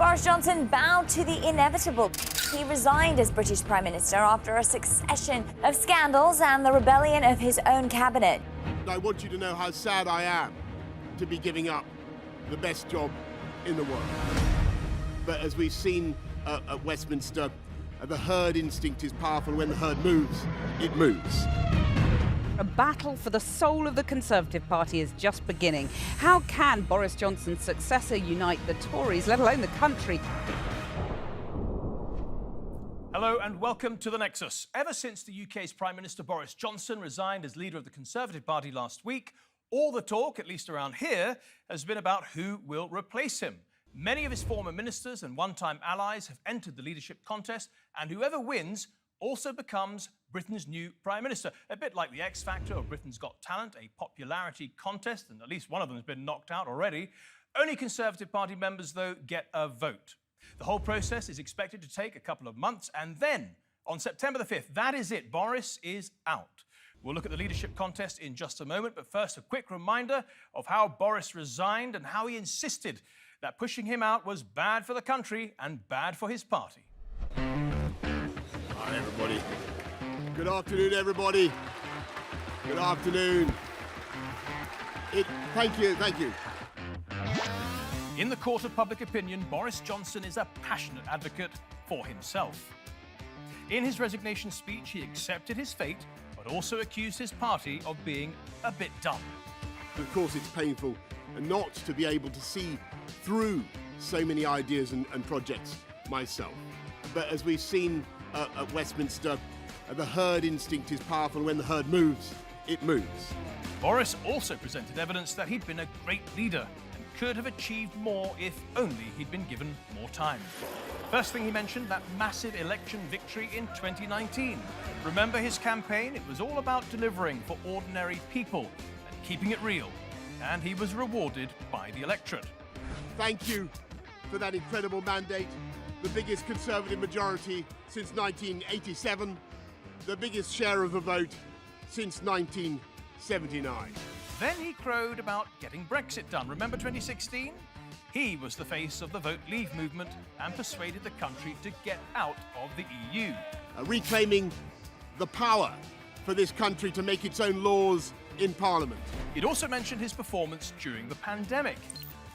Boris Johnson bowed to the inevitable. He resigned as British Prime Minister after a succession of scandals and the rebellion of his own cabinet. I want you to know how sad I am to be giving up the best job in the world. But as we've seen at Westminster, the herd instinct is powerful. When the herd moves, it moves. A battle for the soul of the Conservative Party is just beginning. How can Boris Johnson's successor unite the Tories, let alone the country? Hello and welcome to the Nexus. Ever since the UK's Prime Minister Boris Johnson resigned as leader of the Conservative Party last week, all the talk, at least around here, has been about who will replace him. Many of his former ministers and one-time allies have entered the leadership contest, and whoever wins also becomes Britain's new Prime Minister. A bit like the X Factor or Britain's Got Talent, a popularity contest, and at least one of them has been knocked out already. Only Conservative Party members, though, get a vote. The whole process is expected to take a couple of months, and then, on September the 5th, that is it, Boris is out. We'll look at the leadership contest in just a moment, but first a quick reminder of how Boris resigned and how he insisted that pushing him out was bad for the country and bad for his party. Hi, everybody. Good afternoon, everybody. Good afternoon. Thank you. In the court of public opinion, Boris Johnson is a passionate advocate for himself. In his resignation speech, he accepted his fate, but also accused his party of being a bit dumb. Of course, it's painful not to be able to see through so many ideas and projects myself. But as we've seen at Westminster, the herd instinct is powerful. When the herd moves, it moves. Boris also presented evidence that he'd been a great leader and could have achieved more if only he'd been given more time. First thing he mentioned, that massive election victory in 2019. Remember his campaign? It was all about delivering for ordinary people and keeping it real. And he was rewarded by the electorate. Thank you for that incredible mandate. The biggest Conservative majority since 1987. The biggest share of the vote since 1979. Then he crowed about getting Brexit done. Remember 2016? He was the face of the Vote Leave movement and persuaded the country to get out of the EU. Reclaiming the power for this country to make its own laws in Parliament. He'd also mentioned his performance during the pandemic.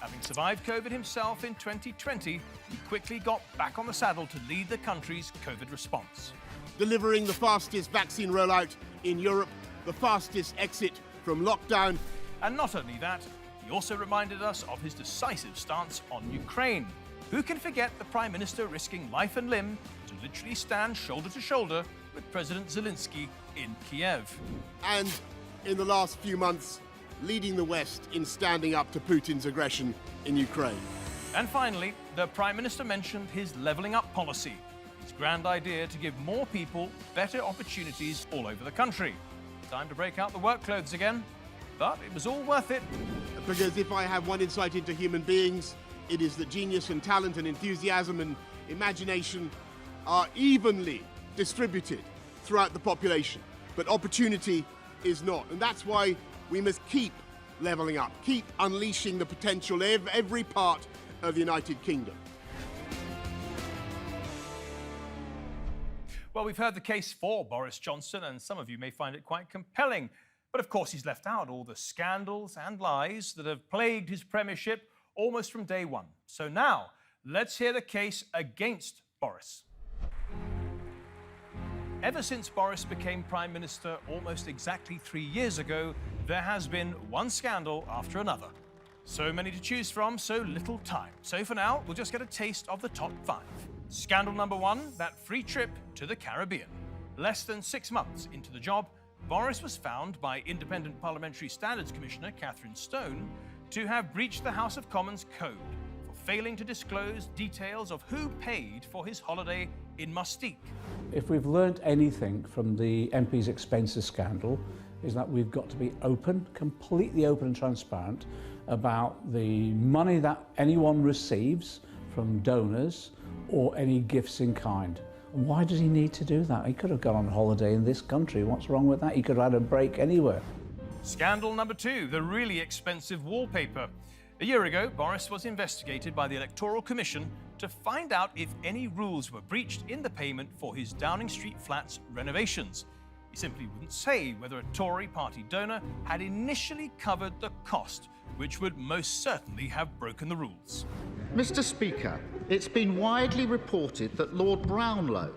Having survived COVID himself in 2020, he quickly got back on the saddle to lead the country's COVID response. Delivering the fastest vaccine rollout in Europe, the fastest exit from lockdown. And not only that, he also reminded us of his decisive stance on Ukraine. Who can forget the Prime Minister risking life and limb to literally stand shoulder to shoulder with President Zelensky in Kiev? And in the last few months, leading the West in standing up to Putin's aggression in Ukraine. And finally, the Prime Minister mentioned his levelling up policy, his grand idea to give more people better opportunities all over the country. Time to break out the work clothes again, but it was all worth it. Because if I have one insight into human beings, it is that genius and talent and enthusiasm and imagination are evenly distributed throughout the population, but opportunity is not. And that's why we must keep levelling up, keep unleashing the potential of every part of the United Kingdom. Well, we've heard the case for Boris Johnson, and some of you may find it quite compelling. But of course, he's left out all the scandals and lies that have plagued his premiership almost from day one. So now, let's hear the case against Boris. Ever since Boris became Prime Minister almost exactly 3 years ago, there has been one scandal after another. So many to choose from, so little time. So for now, we'll just get a taste of the top 5. Scandal number 1, that free trip to the Caribbean. Less than 6 months into the job, Boris was found by Independent Parliamentary Standards Commissioner Catherine Stone to have breached the House of Commons code for failing to disclose details of who paid for his holiday in Mustique. If we've learnt anything from the MP's expenses scandal, is that we've got to be open, completely open and transparent about the money that anyone receives from donors or any gifts in kind. Why does he need to do that? He could have gone on holiday in this country. What's wrong with that? He could have had a break anywhere. Scandal number 2, the really expensive wallpaper. A year ago, Boris was investigated by the Electoral Commission to find out if any rules were breached in the payment for his Downing Street flats renovations. He simply wouldn't say whether a Tory party donor had initially covered the cost, which would most certainly have broken the rules. Mr. Speaker, it's been widely reported that Lord Brownlow,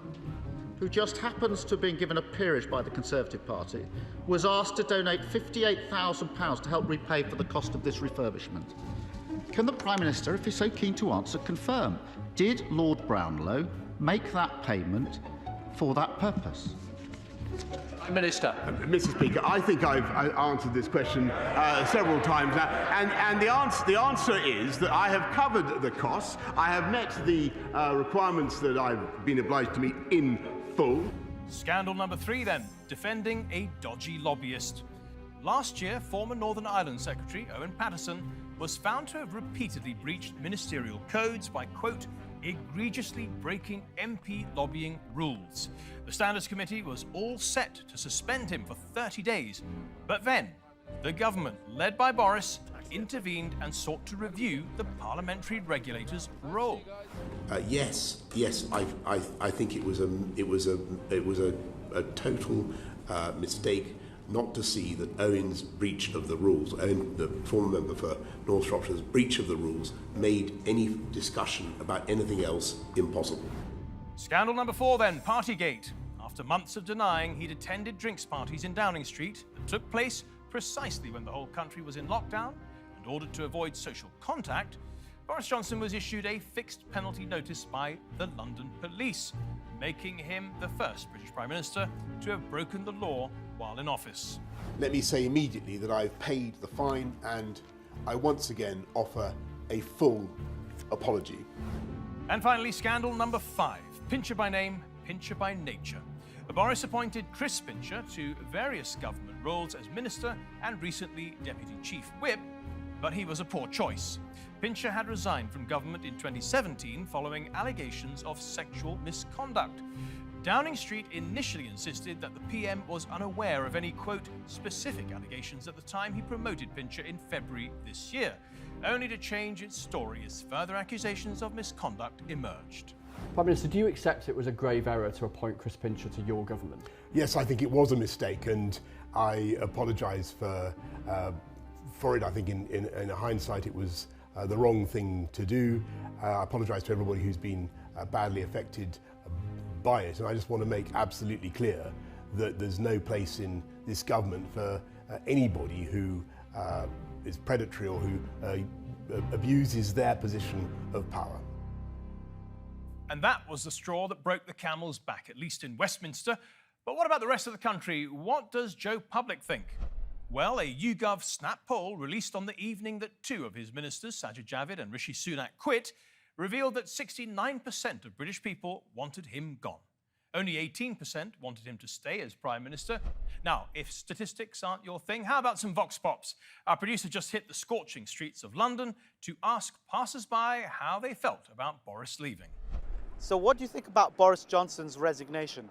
who just happens to have been given a peerage by the Conservative Party, was asked to donate £58,000 to help repay for the cost of this refurbishment. Can the Prime Minister, if he's so keen to answer, confirm, did Lord Brownlow make that payment for that purpose? Prime Minister. Mr. Speaker, I think I've answered this question several times now, and the answer is that I have covered the costs. I have met the requirements that I've been obliged to meet in full. Scandal number 3 then, defending a dodgy lobbyist. Last year, former Northern Ireland Secretary Owen Paterson was found to have repeatedly breached ministerial codes by, quote, egregiously breaking MP lobbying rules. The Standards Committee was all set to suspend him for 30 days, but then the government, led by Boriss, intervened and sought to review the parliamentary regulator's role. Yes, I think it was a total mistake not to see that Owen's breach of the rules, Owen, the former member for North Shropshire's breach of the rules, made any discussion about anything else impossible. Scandal number 4 then, Partygate. After months of denying he'd attended drinks parties in Downing Street that took place precisely when the whole country was in lockdown and ordered to avoid social contact, Boris Johnson was issued a fixed penalty notice by the London police, making him the first British Prime Minister to have broken the law while in office. Let me say immediately that I've paid the fine and I once again offer a full apology. And finally, scandal number 5, Pincher by name, Pincher by nature. Boris appointed Chris Pincher to various government roles as Minister and recently Deputy Chief Whip, but he was a poor choice. Pincher had resigned from government in 2017 following allegations of sexual misconduct. Downing Street initially insisted that the PM was unaware of any, quote, specific allegations at the time he promoted Pincher in February this year, only to change its story as further accusations of misconduct emerged. Prime Minister, do you accept it was a grave error to appoint Chris Pincher to your government? Yes, I think it was a mistake, and I apologise for it. I think in hindsight it was the wrong thing to do. I apologise to everybody who's been badly affected by it, and I just want to make absolutely clear that there's no place in this government for anybody who is predatory or who abuses their position of power. And that was the straw that broke the camel's back, at least in Westminster. But what about the rest of the country? What does Joe Public think? Well, a YouGov Snap poll released on the evening that 2 of his ministers, Sajid Javid and Rishi Sunak, quit, revealed that 69% of British people wanted him gone. Only 18% wanted him to stay as Prime Minister. Now, if statistics aren't your thing, how about some Vox Pops? Our producer just hit the scorching streets of London to ask passers-by how they felt about Boris leaving. So what do you think about Boris Johnson's resignation?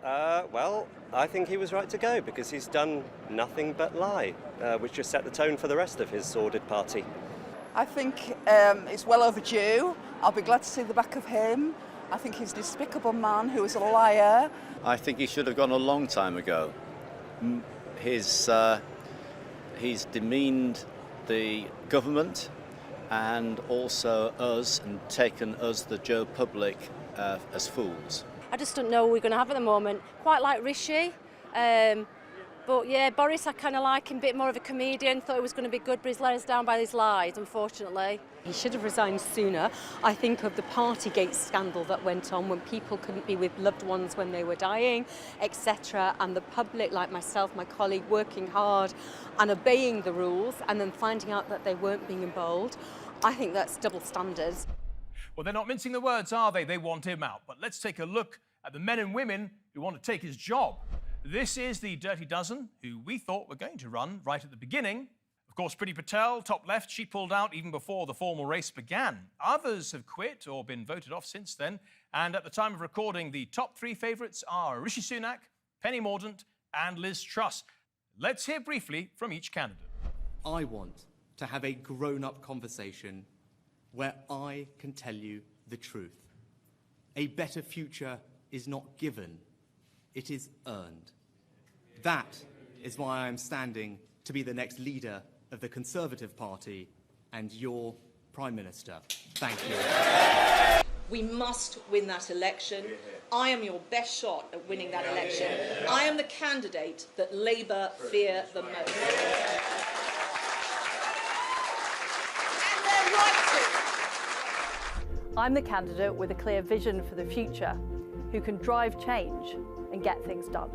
Well, I think he was right to go because he's done nothing but lie, which just set the tone for the rest of his sordid party. I think it's well overdue. I'll be glad to see the back of him. I think he's a despicable man who is a liar. I think he should have gone a long time ago. He's demeaned the government and also us and taken us, the Joe Public, as fools. I just don't know what we're going to have at the moment. Quite like Rishi. But yeah, Boris, I kind of like him, a bit more of a comedian. Thought it was going to be good, but he's let us down by his lies, unfortunately. He should have resigned sooner. I think of the Partygate scandal that went on when people couldn't be with loved ones when they were dying, etc. And the public, like myself, my colleague, working hard and obeying the rules and then finding out that they weren't being bold. I think that's double standards. Well, they're not mincing the words, are they? They want him out. But let's take a look at the men and women who want to take his job. This is the Dirty Dozen, who we thought were going to run right at the beginning. Of course, Priti Patel, top left, she pulled out even before the formal race began. Others have quit or been voted off since then. And at the time of recording, the top 3 favourites are Rishi Sunak, Penny Mordaunt and Liz Truss. Let's hear briefly from each candidate. I want to have a grown-up conversation where I can tell you the truth. A better future is not given, it is earned. That is why I am standing to be the next leader of the Conservative Party and your Prime Minister. Thank you. We must win that election. I am your best shot at winning that election. I am the candidate that Labour fear the most. And they're right to. I'm the candidate with a clear vision for the future, who can drive change and get things done.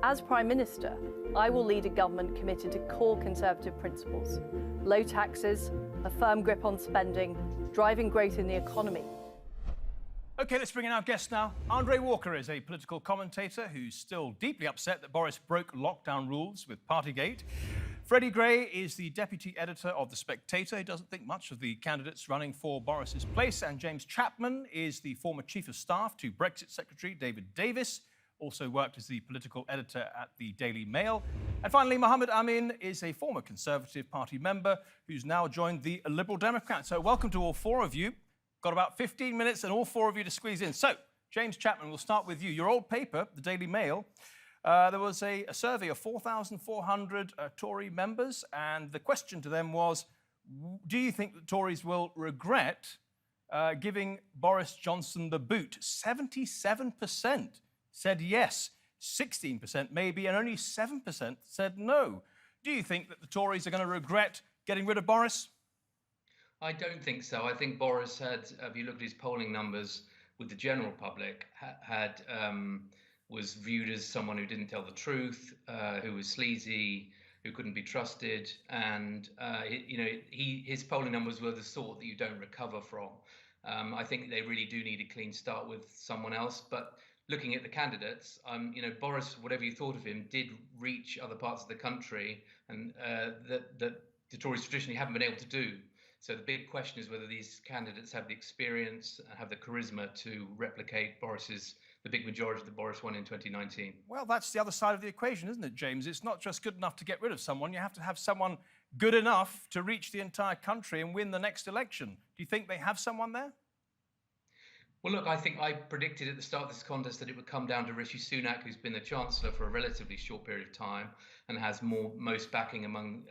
As Prime Minister, I will lead a government committed to core Conservative principles: low taxes, a firm grip on spending, driving growth in the economy. OK, let's bring in our guest now. Andre Walker is a political commentator who's still deeply upset that Boris broke lockdown rules with Partygate. Freddie Gray is the deputy editor of The Spectator. He doesn't think much of the candidates running for Boris's place. And Jame Chapman is the former chief of staff to Brexit Secretary David Davis, also worked as the political editor at the Daily Mail. And finally, Mohammed Amin is a former Conservative Party member who's now joined the Liberal Democrats. So welcome to all four of you. Got about 15 minutes and all four of you to squeeze in. So, Jame Chapman, we'll start with you. Your old paper, the Daily Mail, there was a survey of 4,400 Tory members, and the question to them was, do you think the Tories will regret giving Boris Johnson the boot? 77% said yes, 16% maybe, and only 7% said no. Do you think that the Tories are going to regret getting rid of Boris? I don't think so. I think Boris had, if you look at his polling numbers with the general public, was viewed as someone who didn't tell the truth, who was sleazy, who couldn't be trusted, and his polling numbers were the sort that you don't recover from. I think they really do need a clean start with someone else. But looking at the candidates, Boris, whatever you thought of him, did reach other parts of the country, and that the Tories traditionally haven't been able to do. So the big question is whether these candidates have the experience and have the charisma to replicate the big majority that Boris won in 2019. Well, that's the other side of the equation, isn't it, James? It's not just good enough to get rid of someone. You have to have someone good enough to reach the entire country and win the next election. Do you think they have someone there? Well, look, I think I predicted at the start of this contest that it would come down to Rishi Sunak, who's been the Chancellor for a relatively short period of time and has most backing among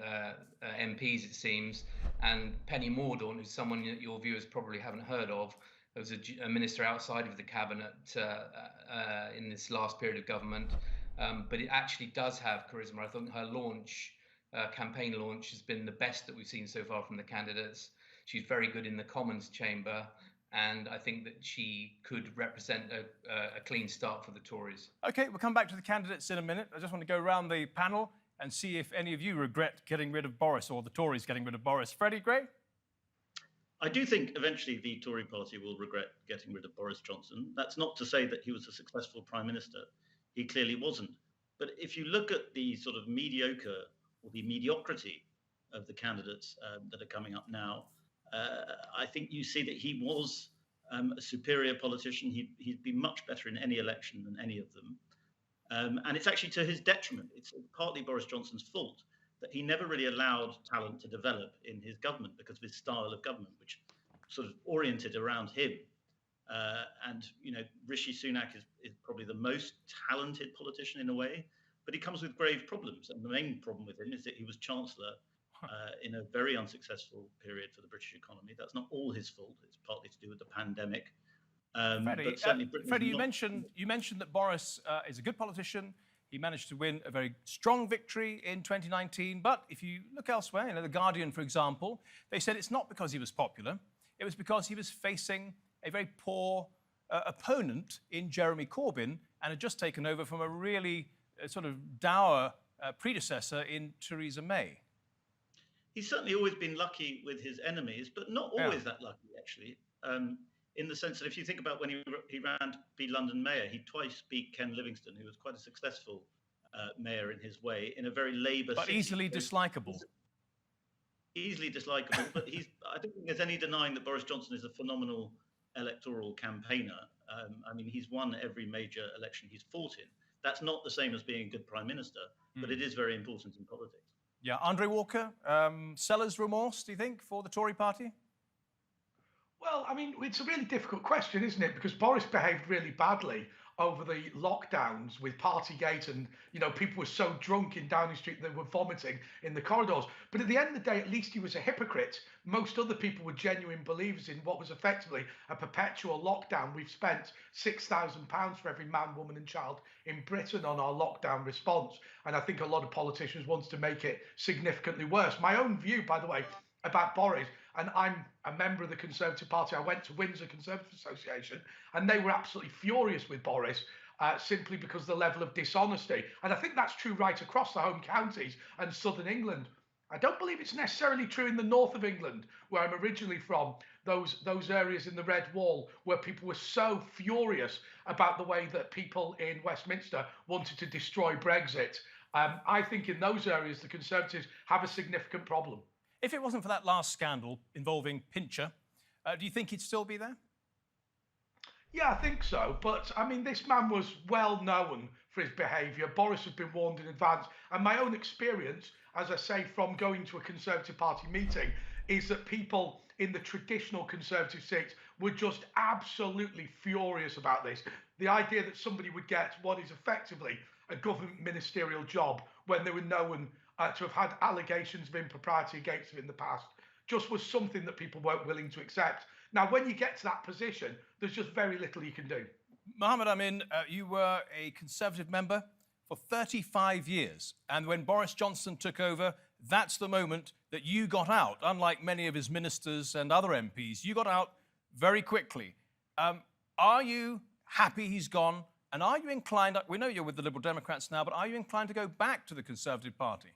MPs, it seems, and Penny Mordaunt, who's someone that your viewers probably haven't heard of, was a minister outside of the cabinet in this last period of government, but it actually does have charisma. I think her campaign launch, has been the best that we've seen so far from the candidates. She's very good in the Commons chamber, and I think that she could represent a clean start for the Tories. OK, we'll come back to the candidates in a minute. I just want to go around the panel and see if any of you regret getting rid of Boris, or the Tories getting rid of Boris. Freddie Gray? I do think eventually the Tory party will regret getting rid of Boris Johnson. That's not to say that he was a successful Prime Minister. He clearly wasn't. But if you look at the sort of mediocre or the mediocrity of the candidates that are coming up now, I think you see that he was a superior politician. He'd be much better in any election than any of them. And it's actually to his detriment. It's partly Boris Johnson's fault that he never really allowed talent to develop in his government because of his style of government, which sort of oriented around him. And, Rishi Sunak is probably the most talented politician in a way, but he comes with grave problems. And the main problem with him is that he was Chancellor in a very unsuccessful period for the British economy. That's not all his fault. It's partly to do with the pandemic. Freddie, you mentioned that Boris is a good politician. He managed to win a very strong victory in 2019. But if you look elsewhere, The Guardian, for example, they said it's not because he was popular. It was because he was facing a very poor opponent in Jeremy Corbyn and had just taken over from a really sort of dour predecessor in Theresa May. He's certainly always been lucky with his enemies, but not always that lucky, actually. In the sense that if you think about when he ran to be London mayor, he twice beat Ken Livingstone, who was quite a successful mayor in his way, in a very Labour city. But easily dislikable. Easily dislikable, but I don't think there's any denying that Boris Johnson is a phenomenal electoral campaigner. He's won every major election he's fought in. That's not the same as being a good Prime Minister, but it is very important in politics. Yeah, Andre Walker, seller's remorse, do you think, for the Tory party? Well, I mean, it's a really difficult question, isn't it? Because Boris behaved really badly over the lockdowns with Partygate, and people were so drunk in Downing Street they were vomiting in the corridors. But at the end of the day, at least he was a hypocrite. Most other people were genuine believers in what was effectively a perpetual lockdown. We've spent £6,000 for every man, woman and child in Britain on our lockdown response. And I think a lot of politicians wanted to make it significantly worse. My own view, by the way, about Boris, and I'm a member of the Conservative Party. I went to Windsor Conservative Association, and they were absolutely furious with Boris simply because of the level of dishonesty. And I think that's true right across the home counties and southern England. I don't believe it's necessarily true in the north of England, where I'm originally from, those areas in the Red Wall, where people were so furious about the way that people in Westminster wanted to destroy Brexit. I think in those areas, the Conservatives have a significant problem. If it wasn't for that last scandal involving Pincher, do you think he'd still be there? Yeah, I think so. But, I mean, this man was well known for his behaviour. Boris had been warned in advance. And my own experience, as I say, from going to a Conservative Party meeting, is that people in the traditional Conservative seats were just absolutely furious about this. The idea that somebody would get what is effectively a government ministerial job when they were known to have had allegations of impropriety against them in the past just was something that people weren't willing to accept. Now, when you get to that position, there's just very little you can do. Mohammed Amin, you were a Conservative member for 35 years. And when Boris Johnson took over, that's the moment that you got out. Unlike many of his ministers and other MPs, you got out very quickly. Are you happy he's gone? And are you inclined, we know you're with the Liberal Democrats now, but are you inclined to go back to the Conservative Party?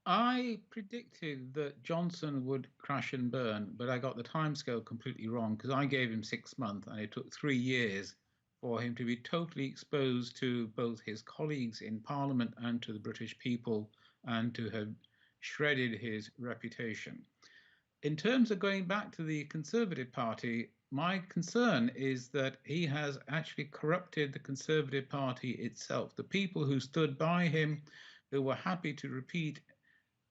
I predicted that Johnson would crash and burn, but I got the timescale completely wrong because I gave him 6 months and it took 3 years for him to be totally exposed to both his colleagues in Parliament and to the British people and to have shredded his reputation. In terms of going back to the Conservative Party, my concern is that he has actually corrupted the Conservative Party itself. The people who stood by him, who were happy to repeat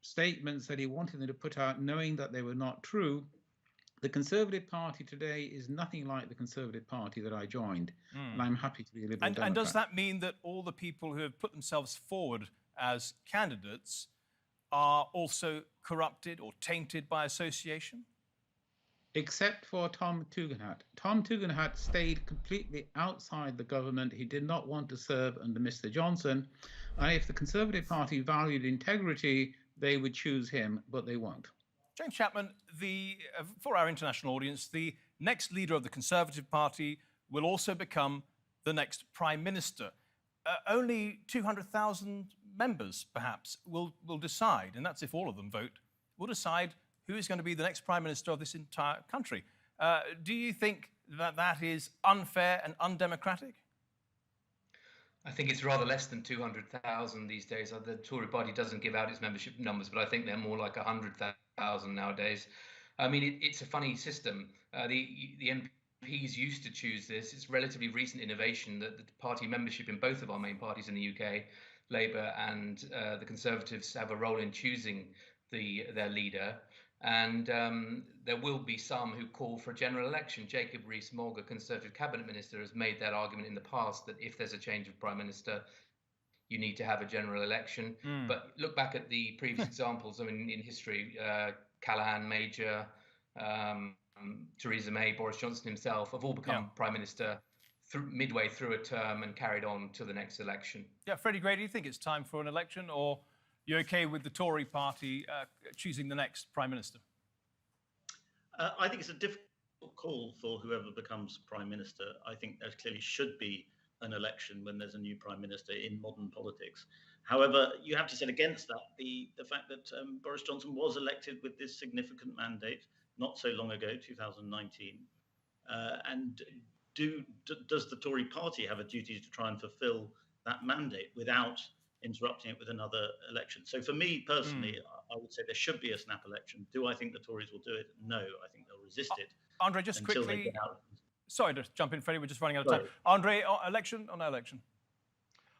statements that he wanted them to put out, knowing that they were not true. The Conservative Party today is nothing like the Conservative Party that I joined, and I'm happy to be a Liberal Democrat. And does that mean that all the people who have put themselves forward as candidates are also corrupted or tainted by association? Except for Tom Tugendhat. Tom Tugendhat stayed completely outside the government. He did not want to serve under Mr. Johnson. And if the Conservative Party valued integrity, they would choose him, but they won't. Jame Chapman, for our international audience, the next leader of the Conservative Party will also become the next Prime Minister. Only 200,000 members, perhaps, will decide, and that's if all of them vote, will decide who is going to be the next Prime Minister of this entire country. Do you think that that is unfair and undemocratic? I think it's rather less than 200,000 these days. The Tory party doesn't give out its membership numbers, but I think they're more like 100,000 nowadays. I mean, it's a funny system. The MPs used to choose this. It's a relatively recent innovation that the party membership in both of our main parties in the UK, Labour and the Conservatives, have a role in choosing their leader. And there will be some who call for a general election. Jacob Rees-Mogg, a Conservative cabinet minister, has made that argument in the past that if there's a change of prime minister, you need to have a general election. But look back at the previous examples. I mean, in history, Callaghan, Major, Theresa May, Boris Johnson himself have all become prime minister midway through a term and carried on to the next election. Yeah, Freddie Gray, do you think it's time for an election, or you're okay with the Tory party choosing the next Prime Minister? I think it's a difficult call for whoever becomes Prime Minister. I think there clearly should be an election when there's a new Prime Minister in modern politics. However, you have to set against that the fact that Boris Johnson was elected with this significant mandate not so long ago, 2019. And does the Tory party have a duty to try and fulfill that mandate without interrupting it with another election? So for me personally, I would say there should be a snap election. Do I think the Tories will do it? No, I think they'll resist it. Andre, just quickly. Sorry to jump in, Freddie, we're just running out of time. Andre, election or no election?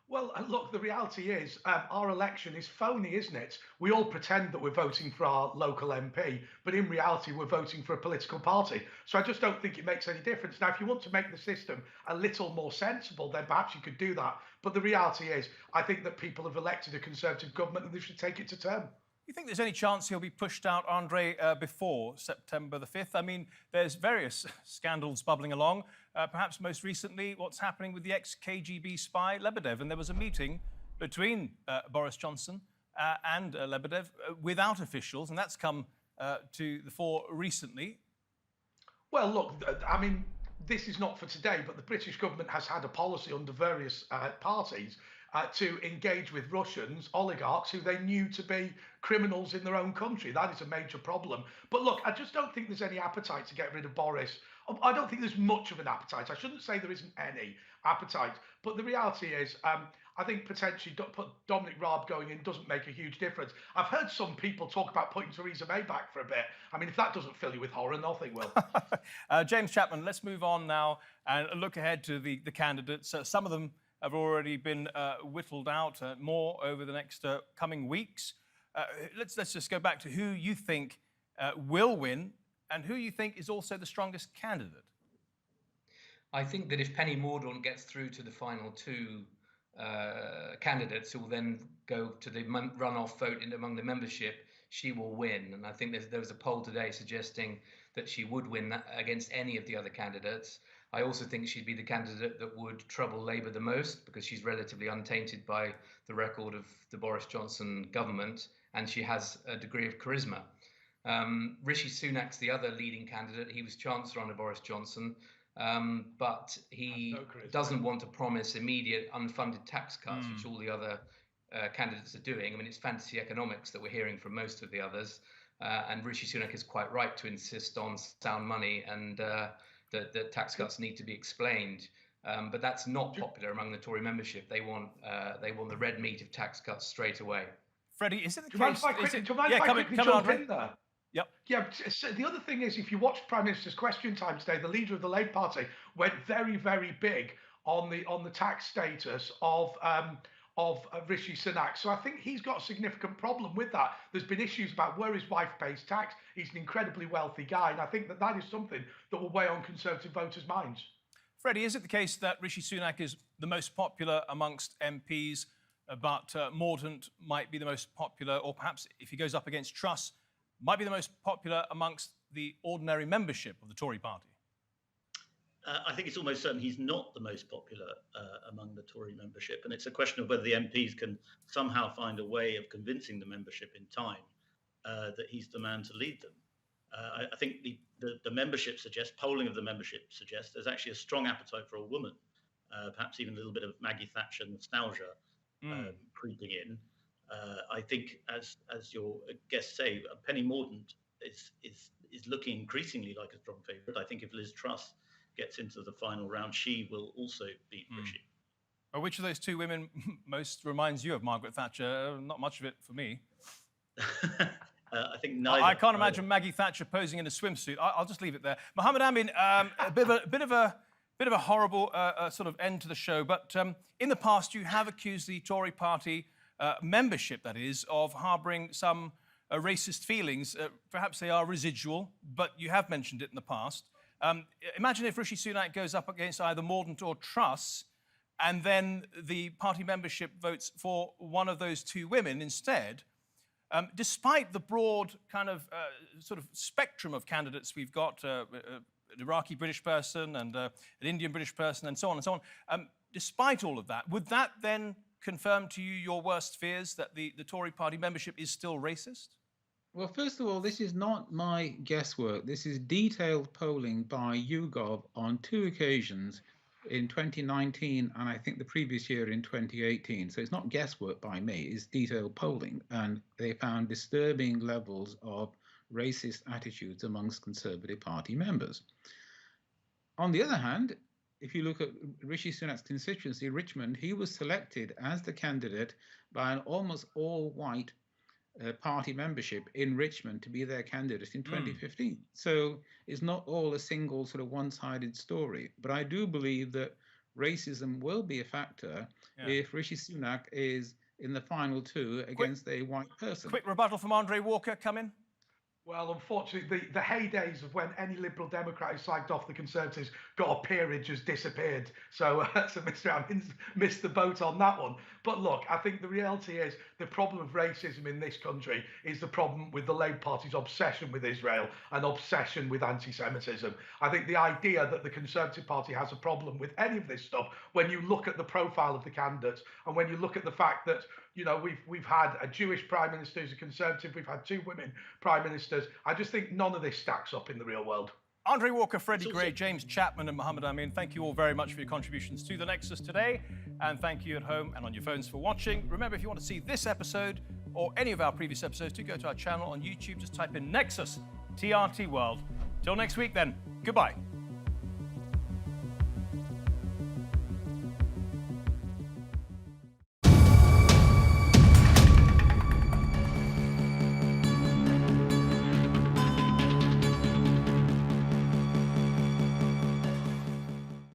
Well, look, the reality is our election is phony, isn't it? We all pretend that we're voting for our local MP, but in reality, we're voting for a political party. So I just don't think it makes any difference. Now, if you want to make the system a little more sensible, then perhaps you could do that. But the reality is, I think that people have elected a Conservative government and they should take it to term. You think there's any chance he'll be pushed out, Andre, before September the 5th? I mean, there's various scandals bubbling along. Perhaps most recently, what's happening with the ex-KGB spy Lebedev. And there was a meeting between Boris Johnson and Lebedev without officials, and that's come to the fore recently. Well, look, I mean, this is not for today, but the British government has had a policy under various parties to engage with Russians, oligarchs, who they knew to be criminals in their own country. That is a major problem. But look, I just don't think there's any appetite to get rid of Boris. I don't think there's much of an appetite. I shouldn't say there isn't any appetite. But the reality is, I think potentially Dominic Raab going in doesn't make a huge difference. I've heard some people talk about putting Theresa May back for a bit. I mean, if that doesn't fill you with horror, nothing will. James Chapman, let's move on now and look ahead to the candidates. Some of them have already been whittled out, more over the next coming weeks. Let's just go back to who you think will win and who you think is also the strongest candidate. I think that if Penny Mordaunt gets through to the final two candidates who will then go to the runoff vote among the membership, she will win. And I think there was a poll today suggesting that she would win against any of the other candidates. I also think she'd be the candidate that would trouble Labour the most because she's relatively untainted by the record of the Boris Johnson government, and she has a degree of charisma. Rishi Sunak's the other leading candidate. He was Chancellor under Boris Johnson, but he doesn't want to promise immediate unfunded tax cuts, which all the other candidates are doing. I mean, it's fantasy economics that we're hearing from most of the others, and Rishi Sunak is quite right to insist on sound money and that tax cuts need to be explained. But that's not popular among the Tory membership. They want the red meat of tax cuts straight away. Freddie, is it the Do you mind case? if I quickly jump in there? Yep. Yeah, so the other thing is, if you watch Prime Minister's Question Time today, the leader of the Labour Party went very, very big on the tax status of Rishi Sunak. So I think he's got a significant problem with that. There's been issues about where his wife pays tax. He's an incredibly wealthy guy, and I think that is something that will weigh on Conservative voters' minds. Freddie, is it the case that Rishi Sunak is the most popular amongst MPs, but Mordaunt might be the most popular, or perhaps if he goes up against Truss, might be the most popular amongst the ordinary membership of the Tory party? I think it's almost certain he's not the most popular among the Tory membership, and it's a question of whether the MPs can somehow find a way of convincing the membership in time that he's the man to lead them. I think the membership suggests, polling of the membership suggests, there's actually a strong appetite for a woman, perhaps even a little bit of Maggie Thatcher nostalgia creeping in. I think, as your guests say, Penny Mordaunt is looking increasingly like a strong favourite. I think if Liz Truss gets into the final round, she will also beat Rishi. Well, which of those two women most reminds you of Margaret Thatcher? Not much of it for me. I think neither. I can't imagine Maggie Thatcher posing in a swimsuit. I'll just leave it there. Mohammed Amin, a bit of a horrible sort of end to the show. But in the past, you have accused the Tory party membership, that is, of harbouring some racist feelings. Perhaps they are residual, but you have mentioned it in the past. Imagine if Rishi Sunak goes up against either Mordaunt or Truss, and then the party membership votes for one of those two women instead. Despite the broad kind of sort of spectrum of candidates we've got, an Iraqi British person and an Indian British person and so on and so on, despite all of that, would that then confirm to you your worst fears that the Tory party membership is still racist? Well, first of all, this is not my guesswork. This is detailed polling by YouGov on 2 occasions in 2019 and I think the previous year in 2018. So it's not guesswork by me, it's detailed polling. And they found disturbing levels of racist attitudes amongst Conservative Party members. On the other hand, if you look at Rishi Sunak's constituency, Richmond, he was selected as the candidate by an almost all-white party membership in Richmond to be their candidate in 2015. So it's not all a single sort of one-sided story. But I do believe that racism will be a factor if Rishi Sunak is in the final two against a white person. Quick rebuttal from Andre Walker, come in. Well, unfortunately, the heydays of when any Liberal Democrat who slagged off the Conservatives got a peerage has disappeared. So Mr. Amin's missed the boat on that one. But look, I think the reality is the problem of racism in this country is the problem with the Labour Party's obsession with Israel and obsession with anti-Semitism. I think the idea that the Conservative Party has a problem with any of this stuff, when you look at the profile of the candidates and when you look at the fact that, you know, we've had a Jewish Prime Minister who's a Conservative, we've had 2 women Prime Ministers. I just think none of this stacks up in the real world. Andre Walker, Freddie Gray, James Chapman and Mohammed Amin, thank you all very much for your contributions to The Nexus today. And thank you at home and on your phones for watching. Remember, if you want to see this episode or any of our previous episodes, do go to our channel on YouTube. Just type in Nexus, TRT World. Till next week then, goodbye.